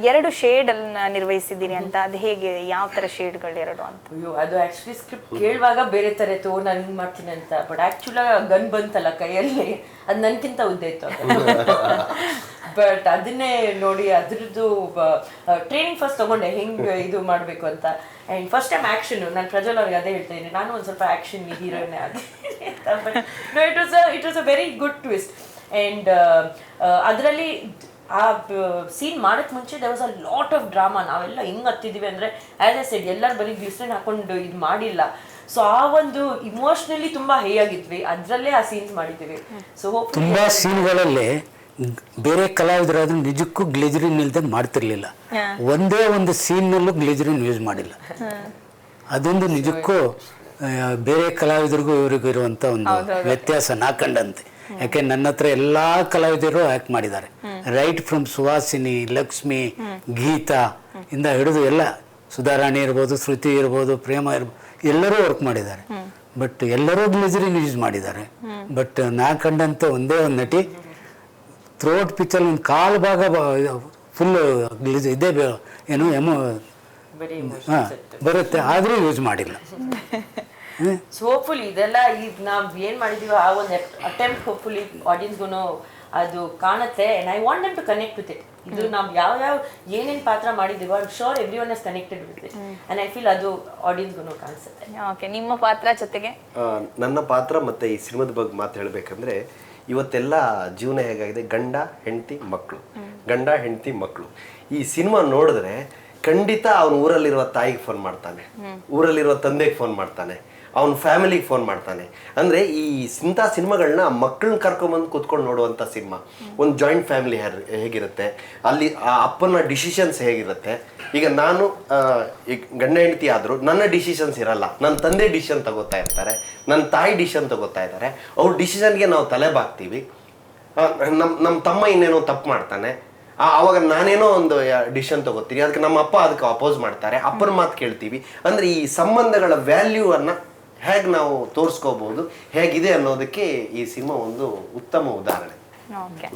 ಎರಡು ಶೇಡ್ ಅನ್ನ ನಿರ್ವಹಿಸಿದ್ದೀನಿ ಅಂತ, ಅದು ಹೇಗೆ, ಯಾವ ತರ ಶೇಡ್ಗಳು ಎರಡು ಅಂತ? ಅಯ್ಯೋ, ಅದು ಆಕ್ಚುಲಿ ಸ್ಕ್ರಿಪ್ಟ್ ಕೇಳುವಾಗ ಬೇರೆ ತರ ಇತ್ತು, ನಾನು ಹಿಂಗ್ ಮಾಡ್ತೀನಿ ಅಂತ. ಬಟ್ ಆಕ್ಚುಲಿ ಗನ್ ಬಂತಲ್ಲ ಕೈಯಲ್ಲಿ, ಅದು ನನ್ಕಿಂತ ಉದ್ದ ಇತ್ತು. ಬಟ್ ಅದನ್ನೇ ನೋಡಿ ಅದ್ರದ್ದು ಟ್ರೈನಿಂಗ್ ಫಸ್ಟ್ ತಗೊಂಡೆ ಹೆಂಗ್ ಇದು ಮಾಡ್ಬೇಕು ಅಂತ. ಅಂಡ್ ಫಸ್ಟ್ ಟೈಮ್ ಆಕ್ಷನ್, ನಾನು ಪ್ರಜ್ವಲ್ ಅವ್ರಿಗೆ ಅದೇ ಹೇಳ್ತಾ ಇದ್ದೀನಿ, ನಾನು ಒಂದ್ ಸ್ವಲ್ಪ ಆಕ್ಷನ್ ಹೀರೋನೇ ಆಗಿ. It was a very good twist. And ಅದರಲ್ಲಿ ಆ ಸೀನ್ ಮಾಡಕ್ ಮುಂಚೆ there was a lot of drama. ನಾವೆಲ್ಲ ಹೆಂಗ್ ಹತ್ತಿದೀವಿ ಅಂದ್ರೆ, ಆಸ್ ಐ ಸೆಡ್, ಎಲ್ಲರೂ ಬರೀ ಗ್ಲಿಸರಿನ್ ಹಾಕೊಂಡು ಇದು ಮಾಡಿಲ್ಲ. ಸೊ ಆ ಒಂದು ಇಮೋಷನಲಿ ತುಂಬಾ ಹೈ ಆಗಿದ್ವಿ, ಅದ್ರಲ್ಲೇ ಆ ಸೀನ್ಸ್ ಮಾಡಿದ್ದೀವಿ. ಸೊ ತುಂಬಾ ಸೀನ್ಗಳಲ್ಲಿ ಬೇರೆ ಕಲಾವಿದರಾದ್ರೂ ನಿಜಕ್ಕೂ ಗ್ಲಿಜರಿನ್ ಇಲ್ದಂಗೆ ಮಾಡ್ತಿರ್ಲಿಲ್ಲ. ಒಂದೇ ಒಂದು ಸೀನ್ನಲ್ಲೂ ಗ್ಲಿಜರಿನ್ ಯೂಸ್ ಮಾಡಿಲ್ಲ. ಅದೊಂದು ನಿಜಕ್ಕೂ ಬೇರೆ ಕಲಾವಿದರಿಗೂ ಇವ್ರಿಗೂ ಇರುವಂತ ಒಂದು ವ್ಯತ್ಯಾಸ ನಾ ಕಂಡಂತೆ. ಯಾಕೆ ನನ್ನ ಹತ್ರ ಎಲ್ಲಾ ಕಲಾವಿದರು ಆಕ್ಟ್ ಮಾಡಿದ್ದಾರೆ. ರೈಟ್ ಫ್ರಮ್ ಸುಹಾಸಿನಿ, ಲಕ್ಷ್ಮಿ, ಗೀತಾ ಇಂದ ಹಿಡಿದು ಎಲ್ಲ, ಸುಧಾರಾಣಿ ಇರ್ಬೋದು, ಶ್ರುತಿ ಇರ್ಬೋದು, ಪ್ರೇಮ ಇರ್ಬೋದು, ಎಲ್ಲರೂ ವರ್ಕ್ ಮಾಡಿದ್ದಾರೆ. ಬಟ್ ಎಲ್ಲರೂ ಗ್ಲಿಜರಿನ್ ಯೂಸ್ ಮಾಡಿದ್ದಾರೆ. ಬಟ್ ನಾ ಕಂಡಂತ ಒಂದೇ ಒಂದು ನಟಿ ಥ್ರೋಟ್ ಪಿಕ್ಚರ್ ಒಂದು ಕಾಲು ಭಾಗ ಫುಲ್ ಇದೇ ಏನು ಬರುತ್ತೆ, ಆದರೂ ಯೂಸ್ ಮಾಡಿಲ್ಲ. ಸೊ ಹೋಪ್ಫುಲಿ ಇದೆಲ್ಲ ಈಗ ನಾವ್ ಏನ್ ಮಾಡಿದೀವೋ ಆ ಒಂದು ಅಟೆಂಪ್ಟ್ ಹೋಪ್ಫುಲಿ ಆಡಿಯನ್ಸ್ಗೂ ಅದು ಕಾಣುತ್ತೆ. And I want them to connect with it. ಇದು ನಾವು ಯಾವ ಏನೇನ್ ಪಾತ್ರ ಮಾಡಿದೀವೋ I am sure every one is connected with it. And I feel ಅದು ಆಡಿಯನ್ಸ್ಗೂ ಕಾಣಿಸುತ್ತೆ. ಓಕೆ, ನಿಮ್ಮ ಪಾತ್ರ ಜೊತೆಗೆ ನನ್ನ ಪಾತ್ರ ಮತ್ತೆ ಈ ಸಿನಿಮಾದ ಬಗ್ಗೆ ಮಾತು ಹೇಳ್ಬೇಕಂದ್ರೆ, ಇವತ್ತೆಲ್ಲ ಜೀವನ ಹೇಗಾಗಿದೆ, ಗಂಡ ಹೆಂಡತಿ ಮಕ್ಕಳು, ಗಂಡ ಹೆಂಡತಿ ಮಕ್ಕಳು. ಈ ಸಿನಿಮಾ ನೋಡಿದ್ರೆ ಖಂಡಿತ ಅವನ ಊರಲ್ಲಿರುವ ತಾಯಿಗೆ ಫೋನ್ ಮಾಡ್ತಾನೆ, ಊರಲ್ಲಿರುವ ತಂದೆಗೆ ಫೋನ್ ಮಾಡ್ತಾನೆ, ಅವನ ಫ್ಯಾಮಿಲಿಗೆ ಫೋನ್ ಮಾಡ್ತಾನೆ. ಅಂದರೆ ಈ ಇಂಥ ಸಿನಿಮಾಗಳನ್ನ ಮಕ್ಕಳನ್ನ ಕರ್ಕೊಂಬಂದು ಕೂತ್ಕೊಂಡು ನೋಡುವಂಥ ಸಿನಿಮಾ. ಒಂದು ಜಾಯಿಂಟ್ ಫ್ಯಾಮಿಲಿ ಹೇಗಿರುತ್ತೆ, ಅಲ್ಲಿ ಆ ಅಪ್ಪನ ಡಿಸಿಷನ್ಸ್ ಹೇಗಿರುತ್ತೆ. ಈಗ ನಾನು ಈಗ ಗಂಡ ಹೆಂಡತಿ ಆದರೂ ನನ್ನ ಡಿಸಿಷನ್ಸ್ ಇರಲ್ಲ, ನನ್ನ ತಂದೆ ಡಿಸಿಷನ್ ತಗೋತಾ ಇರ್ತಾರೆ, ನನ್ನ ತಾಯಿ ಡಿಸಿಷನ್ ತಗೋತಾ ಇದ್ದಾರೆ. ಅವ್ರ ಡಿಸಿಷನ್ಗೆ ನಾವು ತಲೆ ಬಾಗ್ತೀವಿ. ನಮ್ಮ ತಮ್ಮ ಇನ್ನೇನೋ ತಪ್ಪು ಮಾಡ್ತಾನೆ, ಆವಾಗ ನಾನೇನೋ ಒಂದು ಡಿಸಿಷನ್ ತಗೋತೀನಿ, ಅದಕ್ಕೆ ನಮ್ಮ ಅಪ್ಪ ಅದಕ್ಕೆ ಅಪೋಸ್ ಮಾಡ್ತಾರೆ, ಅಪ್ಪನ ಮಾತು ಕೇಳ್ತೀವಿ. ಅಂದರೆ ಈ ಸಂಬಂಧಗಳ ವ್ಯಾಲ್ಯೂವನ್ನು ಹೇಗೆ ನಾವು ತೋರಿಸ್ಕೋಬಹುದು, ಹೇಗಿದೆ ಅನ್ನೋದಕ್ಕೆ ಈ ಸಿನಿಮಾ ಒಂದು ಉತ್ತಮ ಉದಾಹರಣೆ. ಓಕೆ.